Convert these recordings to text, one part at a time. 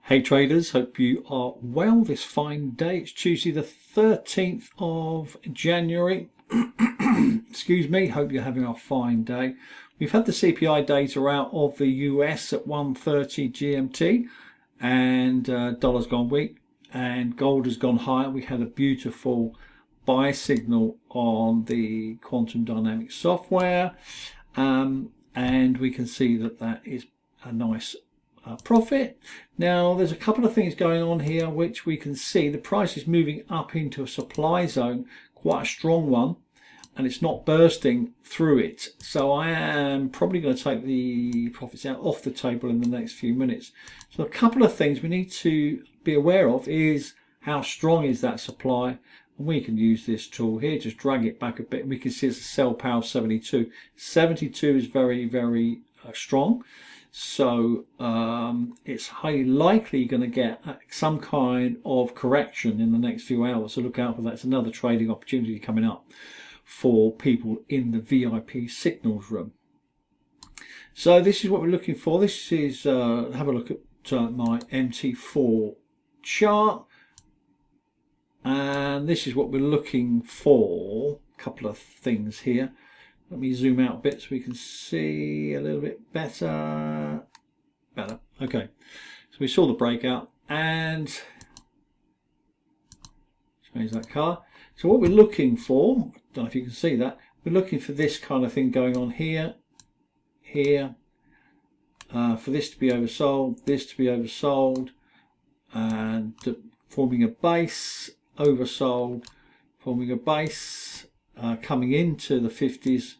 Hey traders, hope you are well this fine day. It's Tuesday the 13th of January. Excuse me, hope you're having a fine day. We've had the CPI data out of the US at 1:30 GMT, and dollar's gone weak and gold has gone higher. We had a beautiful buy signal on the quantum dynamics software, and we can see that that is a nice profit. Now there's a couple of things going on here which we can see. The price is moving up into a supply zone, quite a strong one, and it's not bursting through it. So I am probably going to take the profits out off the table in the next few minutes. So a couple of things we need to be aware of is how strong is that supply. And we can use this tool here, just drag it back a bit. We can see it's a sell power of 72. 72 is very strong. So it's highly likely going to get some kind of correction in the next few hours. So look out for that. It's another trading opportunity coming up for people in the VIP signals room. So this is what we're looking for. This is, have a look at my MT4 chart. And this is what we're looking for. A couple of things here. Let me zoom out a bit so we can see a little bit better. Okay, so we saw the breakout and change that colour. So what we're looking for, I don't know if you can see that, we're looking for this kind of thing going on here, for this to be oversold, this to be oversold, and forming a base, oversold, forming a base, coming into the 50s,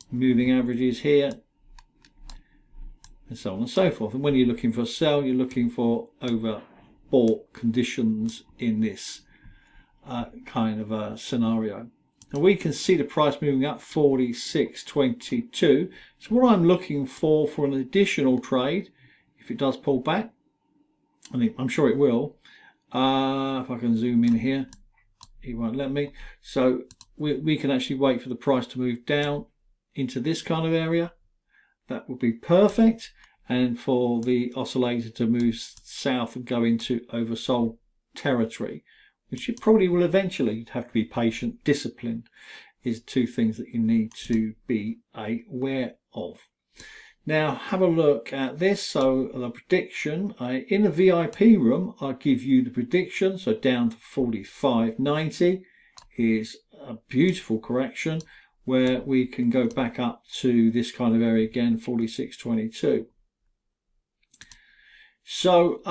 moving averages here, and so on and so forth. And when you're looking for a sell, you're looking for overbought conditions in this kind of a scenario. And we can see the price moving up 46.22. So what I'm looking for an additional trade, if it does pull back, I'm sure it will. If I can zoom in here, it won't let me. So we can actually wait for the price to move down into this kind of area. That would be perfect. And for the oscillator to move south and go into oversold territory, which it probably will eventually. You'd have to be patient. Disciplined is two things that you need to be aware of. Now have a look at this. So the prediction in the VIP room, I'll give you the prediction. So down to 45.90 is a beautiful correction where we can go back up to this kind of area again, 46.22. So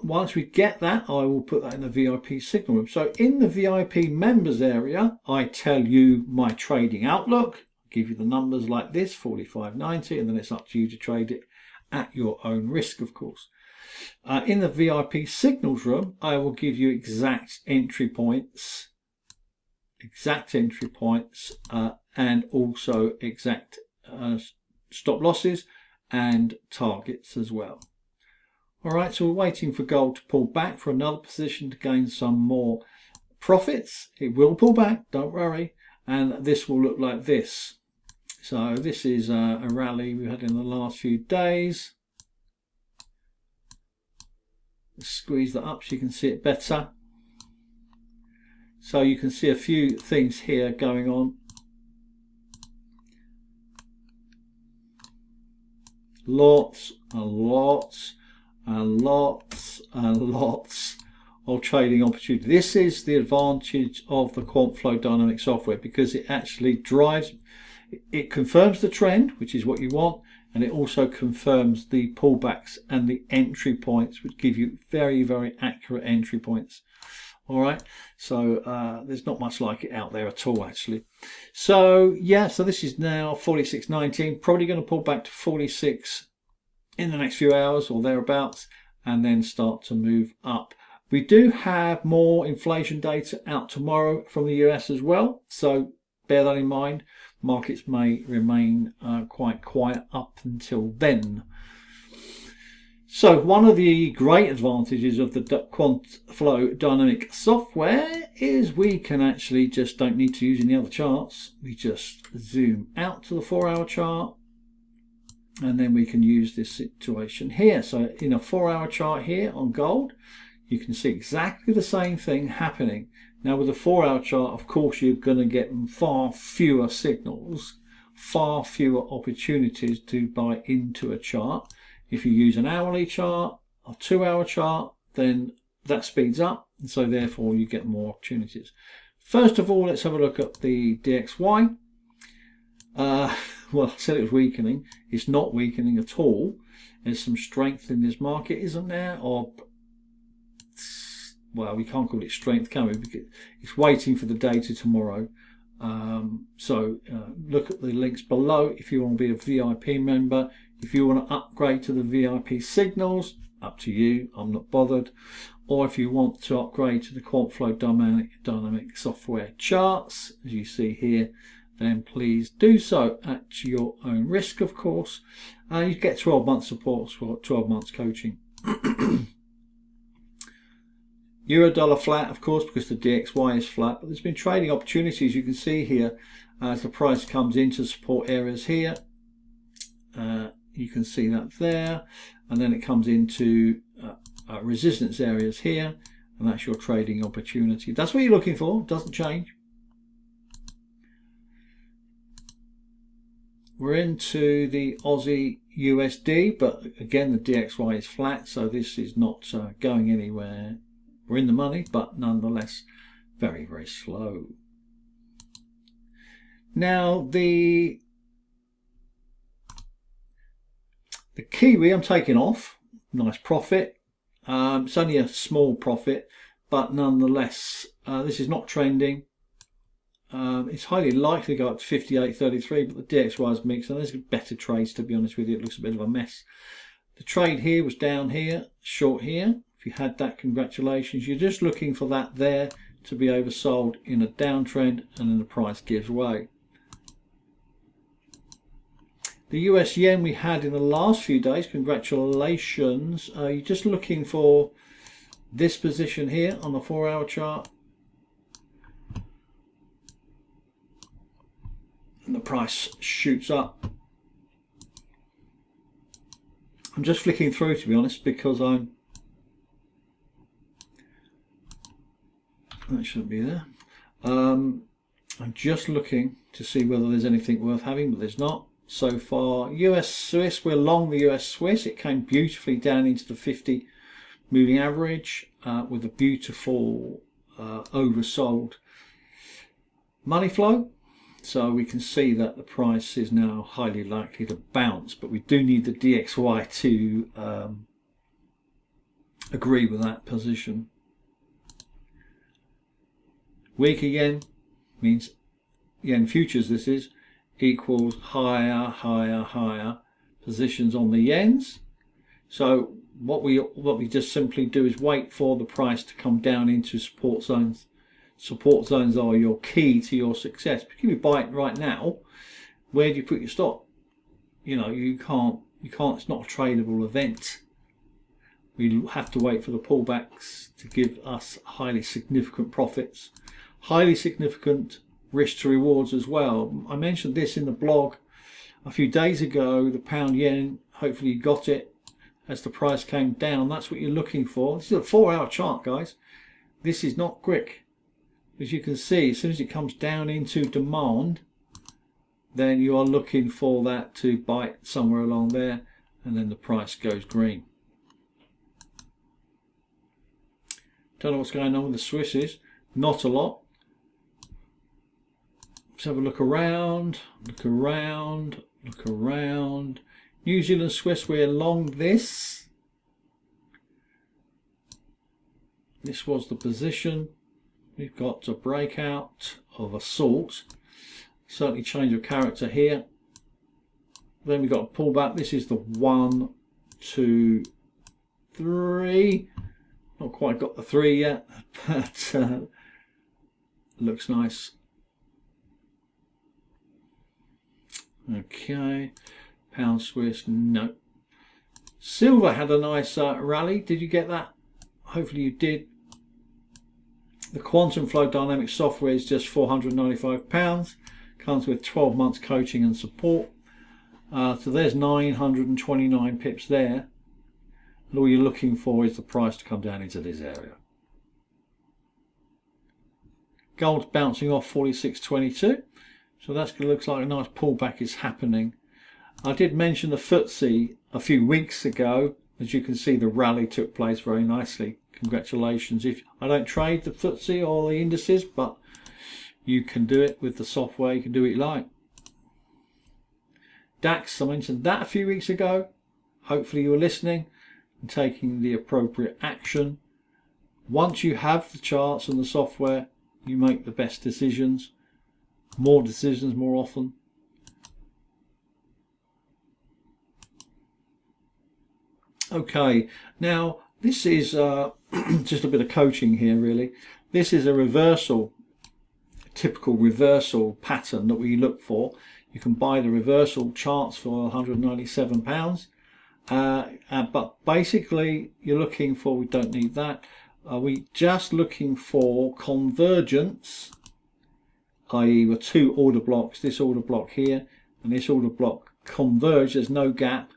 once we get that, I will put that in the VIP signal room. So in the VIP members area, I tell you my trading outlook, give you the numbers like this, 45.90, and then it's up to you to trade it at your own risk, of course. In the VIP signals room, I will give you exact entry points, and also exact stop losses and targets as well. All right, so we're waiting for gold to pull back for another position to gain some more profits. It will pull back, don't worry, and this will look like this. So this is a rally we had in the last few days. Squeeze that up so you can see it better. So you can see a few things here going on. Lots of trading opportunity. This is the advantage of the QuantFlow dynamic software, because it actually drives, it confirms the trend, which is what you want, and it also confirms the pullbacks and the entry points, which give you very accurate entry points. All right, so there's not much like it out there at all, actually. So yeah, so this is now 46.19, probably going to pull back to 46 in the next few hours or thereabouts, and then start to move up. We do have more inflation data out tomorrow from the US as well, so bear that in mind. Markets may remain quite quiet up until then. So one of the great advantages of the QuantFlow dynamic software is we can actually just don't need to use any other charts. We just zoom out to the 4-hour chart, and then we can use this situation here. So in a 4-hour chart here on gold, you can see exactly the same thing happening. Now with a 4-hour chart, of course, you're going to get far fewer signals, far fewer opportunities to buy into a chart. If you use an hourly chart, a 2-hour chart, then that speeds up, and so therefore you get more opportunities. First of all, let's have a look at the DXY. Well, I said it was weakening. It's not weakening at all. There's some strength in this market, isn't there? Or, well, we can't call it strength, can we? Because it's waiting for the data tomorrow. Look at the links below if you want to be a VIP member. If you want to upgrade to the VIP signals, up to you. I'm not bothered. Or if you want to upgrade to the QuantFlow dynamic software charts, as you see here, then please do so at your own risk, of course. You get 12 months support for 12 months coaching. Euro dollar flat, of course, because the DXY is flat, but there's been trading opportunities. You can see here as the price comes into support areas here. You can see that there, and then it comes into resistance areas here, and that's your trading opportunity. That's what you're looking for. It doesn't change. We're into the Aussie USD, but again the DXY is flat, so this is not going anywhere. We're in the money, but nonetheless very, very slow. Now the Kiwi I'm taking off. Nice profit. It's only a small profit, but nonetheless this is not trending. It's highly likely to go up to 58.33, but the DXY is mixed, and there's better trades, to be honest with you. It looks a bit of a mess. The trade here was down here, short here. If you had that, congratulations. You're just looking for that there to be oversold in a downtrend, and then the price gives way. The US yen we had in the last few days, congratulations. You're just looking for this position here on the 4-hour chart. And the price shoots up. I'm just flicking through, to be honest, because that shouldn't be there. I'm just looking to see whether there's anything worth having, but there's not so far. US Swiss, we're long the US Swiss. It came beautifully down into the 50 moving average with a beautiful oversold money flow. So we can see that the price is now highly likely to bounce, but we do need the DXY to agree with that position. Weak again means yen futures, this is, equals higher positions on the yens. So what we just simply do is wait for the price to come down into support zones. Support zones are your key to your success. If you buy it right now, where do you put your stop? You know, you can't, it's not a tradable event. We have to wait for the pullbacks to give us highly significant profits, highly significant risk to rewards as well. I mentioned this in the blog a few days ago, the pound yen, hopefully you got it as the price came down. That's what you're looking for. This is a 4-hour chart, guys. This is not quick. As you can see, as soon as it comes down into demand, then you are looking for that to bite somewhere along there, and then the price goes green. Don't know what's going on with the Swisses. Not a lot. Let's have a look around, look around, look around. New Zealand Swiss, we're long this. This was the position. We've got a breakout of a sort. Certainly change of character here. Then we've got a pullback. This is the 1, 2, 3. Not quite got the 3 yet, but looks nice. Okay, pound Swiss, no. Silver had a nice rally. Did you get that? Hopefully you did. The QuantFlow dynamic software is just £495. Comes with 12 months coaching and support. So there's 929 pips there. And all you're looking for is the price to come down into this area. Gold's bouncing off 46.22. So that's going to look like a nice pullback is happening. I did mention the FTSE a few weeks ago. As you can see, the rally took place very nicely. Congratulations. If I don't trade the FTSE or the indices, but you can do it with the software. You can do it like. DAX, I mentioned that a few weeks ago. Hopefully you were listening and taking the appropriate action. Once you have the charts and the software, you make the best decisions. More decisions more often. Okay, now this is just a bit of coaching here really. This is a reversal, typical reversal pattern that we look for. You can buy the reversal charts for £197. But basically you're looking for, we don't need that, we're just looking for convergence, i.e. with two order blocks, this order block here and this order block converge, there's no gap.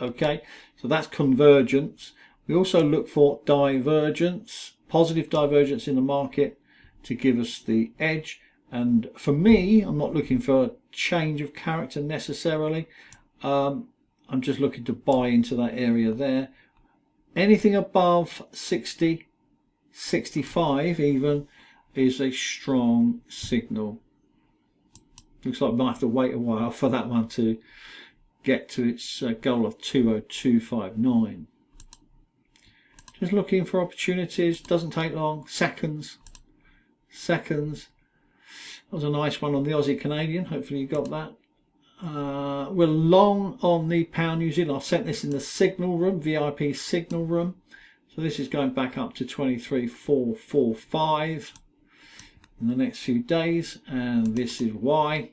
Okay, so that's convergence. We also look for divergence, positive divergence in the market to give us the edge. And for me, I'm not looking for a change of character necessarily. I'm just looking to buy into that area there. Anything above 60, 65 even is a strong signal. Looks like I might have to wait a while for that one to get to its goal of 20259. Just looking for opportunities, doesn't take long, seconds. That was a nice one on the Aussie Canadian, hopefully you got that. We're long on the pound New Zealand. I sent this in the signal room, VIP signal room. So this is going back up to 23.445 in the next few days, and this is why.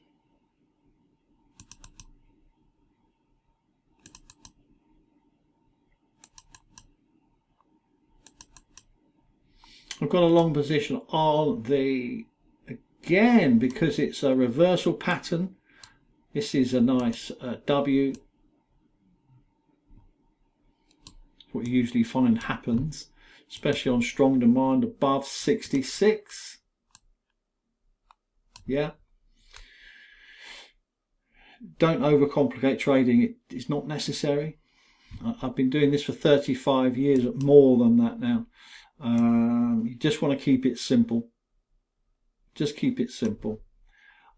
I've got a long position on the, again, because it's a reversal pattern. This is a nice W. What you usually find happens, especially on strong demand above 66. Yeah. Don't overcomplicate trading. It's not necessary. I've been doing this for 35 years, more than that now. You just want to keep it simple. Just keep it simple.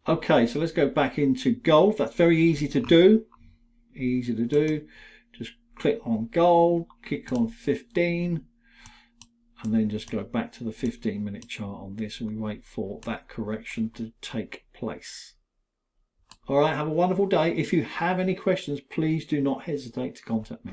Okay, so let's go back into gold. That's very easy to do. Easy to do. Just click on gold, click on 15, and then just go back to the 15-minute chart on this, and we wait for that correction to take place. All right, have a wonderful day. If you have any questions, please do not hesitate to contact me.